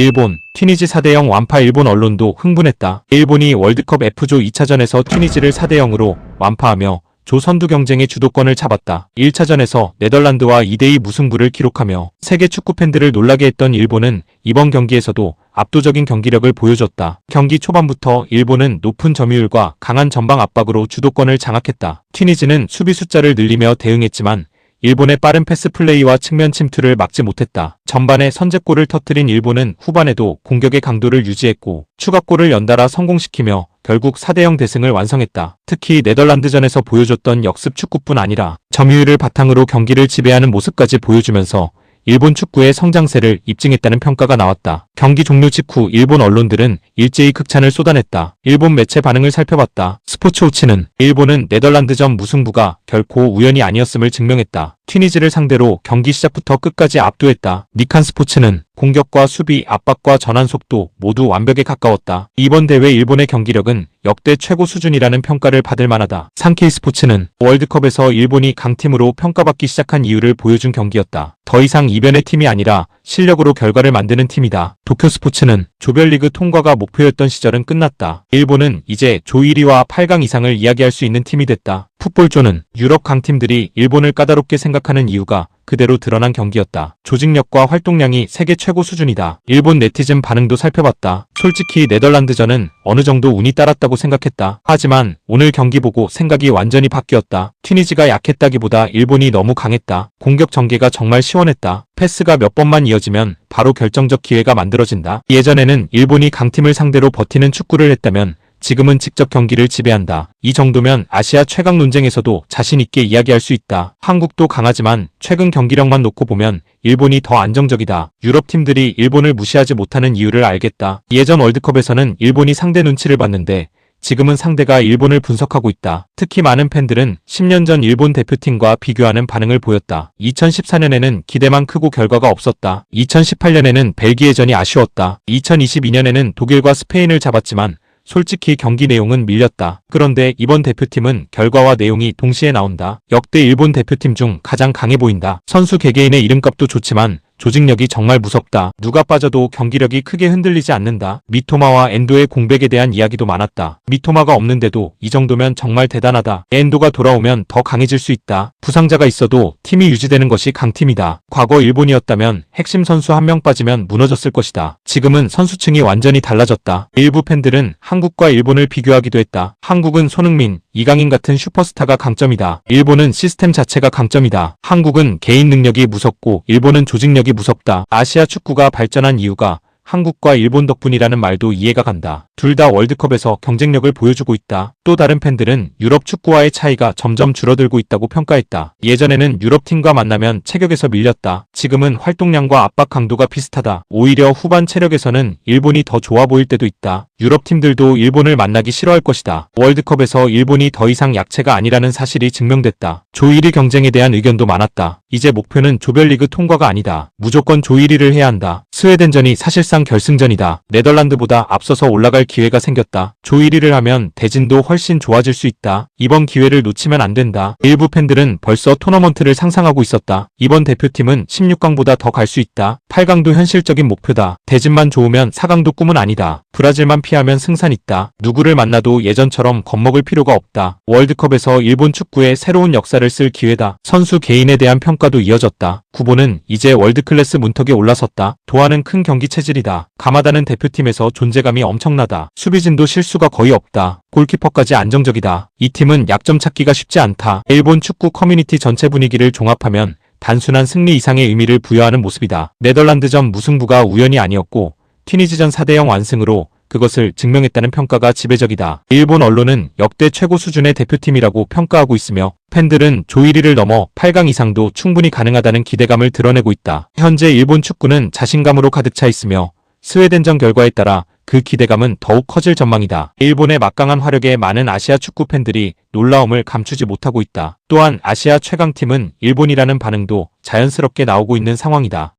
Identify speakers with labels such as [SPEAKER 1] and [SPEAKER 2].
[SPEAKER 1] 일본, 튀니지 4대0 완파. 일본 언론도 흥분했다. 일본이 월드컵 F조 2차전에서 튀니지를 4대0으로 완파하며 조 선두 경쟁의 주도권을 잡았다. 1차전에서 네덜란드와 2대2 무승부를 기록하며 세계 축구 팬들을 놀라게 했던 일본은 이번 경기에서도 압도적인 경기력을 보여줬다. 경기 초반부터 일본은 높은 점유율과 강한 전방 압박으로 주도권을 장악했다. 튀니지는 수비 숫자를 늘리며 대응했지만 일본의 빠른 패스 플레이와 측면 침투를 막지 못했다. 전반에 선제골을 터뜨린 일본은 후반에도 공격의 강도를 유지했고 추가골을 연달아 성공시키며 결국 4대0 대승을 완성했다. 특히 네덜란드전에서 보여줬던 역습 축구뿐 아니라 점유율을 바탕으로 경기를 지배하는 모습까지 보여주면서 일본 축구의 성장세를 입증했다는 평가가 나왔다. 경기 종료 직후 일본 언론들은 일제히 극찬을 쏟아냈다. 일본 매체 반응을 살펴봤다. 스포츠워치는 일본은 네덜란드전 무승부가 결코 우연이 아니었음을 증명했다. 튀니지를 상대로 경기 시작부터 끝까지 압도했다. 니칸 스포츠는 공격과 수비, 압박과 전환 속도 모두 완벽에 가까웠다. 이번 대회 일본의 경기력은 역대 최고 수준이라는 평가를 받을 만하다. 산케이 스포츠는 월드컵에서 일본이 강팀으로 평가받기 시작한 이유를 보여준 경기였다. 더 이상 이변의 팀이 아니라 실력으로 결과를 만드는 팀이다. 도쿄 스포츠는 조별리그 통과가 목표였던 시절은 끝났다. 일본은 이제 조 1위와 8강 이상을 이야기할 수 있는 팀이 됐다. 풋볼조는 유럽 강팀들이 일본을 까다롭게 생각하는 이유가 그대로 드러난 경기였다. 조직력과 활동량이 세계 최고 수준이다. 일본 네티즌 반응도 살펴봤다. 솔직히 네덜란드전은 어느 정도 운이 따랐다고 생각했다. 하지만 오늘 경기 보고 생각이 완전히 바뀌었다. 튀니지가 약했다기보다 일본이 너무 강했다. 공격 전개가 정말 시원했다. 패스가 몇 번만 이어지면 바로 결정적 기회가 만들어진다. 예전에는 일본이 강팀을 상대로 버티는 축구를 했다면 지금은 직접 경기를 지배한다. 이 정도면 아시아 최강 논쟁에서도 자신 있게 이야기할 수 있다. 한국도 강하지만 최근 경기력만 놓고 보면 일본이 더 안정적이다. 유럽 팀들이 일본을 무시하지 못하는 이유를 알겠다. 예전 월드컵에서는 일본이 상대 눈치를 봤는데 지금은 상대가 일본을 분석하고 있다. 특히 많은 팬들은 10년 전 일본 대표팀과 비교하는 반응을 보였다. 2014년에는 기대만 크고 결과가 없었다. 2018년에는 벨기에전이 아쉬웠다. 2022년에는 독일과 스페인을 잡았지만 솔직히 경기 내용은 밀렸다. 그런데 이번 대표팀은 결과와 내용이 동시에 나온다. 역대 일본 대표팀 중 가장 강해 보인다. 선수 개개인의 이름값도 좋지만 조직력이 정말 무섭다. 누가 빠져도 경기력이 크게 흔들리지 않는다. 미토마와 엔도의 공백에 대한 이야기도 많았다. 미토마가 없는데도 이 정도면 정말 대단하다. 엔도가 돌아오면 더 강해질 수 있다. 부상자가 있어도 팀이 유지되는 것이 강팀이다. 과거 일본이었다면 핵심 선수 한 명 빠지면 무너졌을 것이다. 지금은 선수층이 완전히 달라졌다. 일부 팬들은 한국과 일본을 비교하기도 했다. 한국은 손흥민, 이강인 같은 슈퍼스타가 강점이다. 일본은 시스템 자체가 강점이다. 한국은 개인 능력이 무섭고 일본은 조직력이 무섭다. 아시아 축구가 발전한 이유가 한국과 일본 덕분이라는 말도 이해가 간다. 둘 다 월드컵에서 경쟁력을 보여주고 있다. 또 다른 팬들은 유럽 축구와의 차이가 점점 줄어들고 있다고 평가했다. 예전에는 유럽팀과 만나면 체격에서 밀렸다. 지금은 활동량과 압박 강도가 비슷하다. 오히려 후반 체력에서는 일본이 더 좋아 보일 때도 있다. 유럽팀들도 일본을 만나기 싫어할 것이다. 월드컵에서 일본이 더 이상 약체가 아니라는 사실이 증명됐다. 조 1위 경쟁에 대한 의견도 많았다. 이제 목표는 조별리그 통과가 아니다. 무조건 조 1위를 해야 한다. 스웨덴전이 사실상 결승전이다. 네덜란드보다 앞서서 올라갈 기회가 생겼다. 조 1위를 하면 대진도 훨씬 좋아질 수 있다. 이번 기회를 놓치면 안 된다. 일부 팬들은 벌써 토너먼트를 상상하고 있었다. 이번 대표팀은 16강보다 더 갈 수 있다. 8강도 현실적인 목표다. 대진만 좋으면 4강도 꿈은 아니다. 브라질만 피하면 승산 있다. 누구를 만나도 예전처럼 겁먹을 필요가 없다. 월드컵에서 일본 축구의 새로운 역사를 쓸 기회다. 선수 개인에 대한 평가도 이어졌다. 구보는 이제 월드클래스 문턱에 올라섰다. 도하는 큰 경기 체질이다. 가마다는 대표팀에서 존재감이 엄청나다. 수비진도 실수가 거의 없다. 골키퍼까지 안정적이다. 이 팀은 약점 찾기가 쉽지 않다. 일본 축구 커뮤니티 전체 분위기를 종합하면 단순한 승리 이상의 의미를 부여하는 모습이다. 네덜란드전 무승부가 우연이 아니었고 튀니지전 4대0 완승으로 그것을 증명했다는 평가가 지배적이다. 일본 언론은 역대 최고 수준의 대표팀이라고 평가하고 있으며 팬들은 조 1위를 넘어 8강 이상도 충분히 가능하다는 기대감을 드러내고 있다. 현재 일본 축구는 자신감으로 가득 차 있으며 스웨덴전 결과에 따라 그 기대감은 더욱 커질 전망이다. 일본의 막강한 화력에 많은 아시아 축구 팬들이 놀라움을 감추지 못하고 있다. 또한 아시아 최강팀은 일본이라는 반응도 자연스럽게 나오고 있는 상황이다.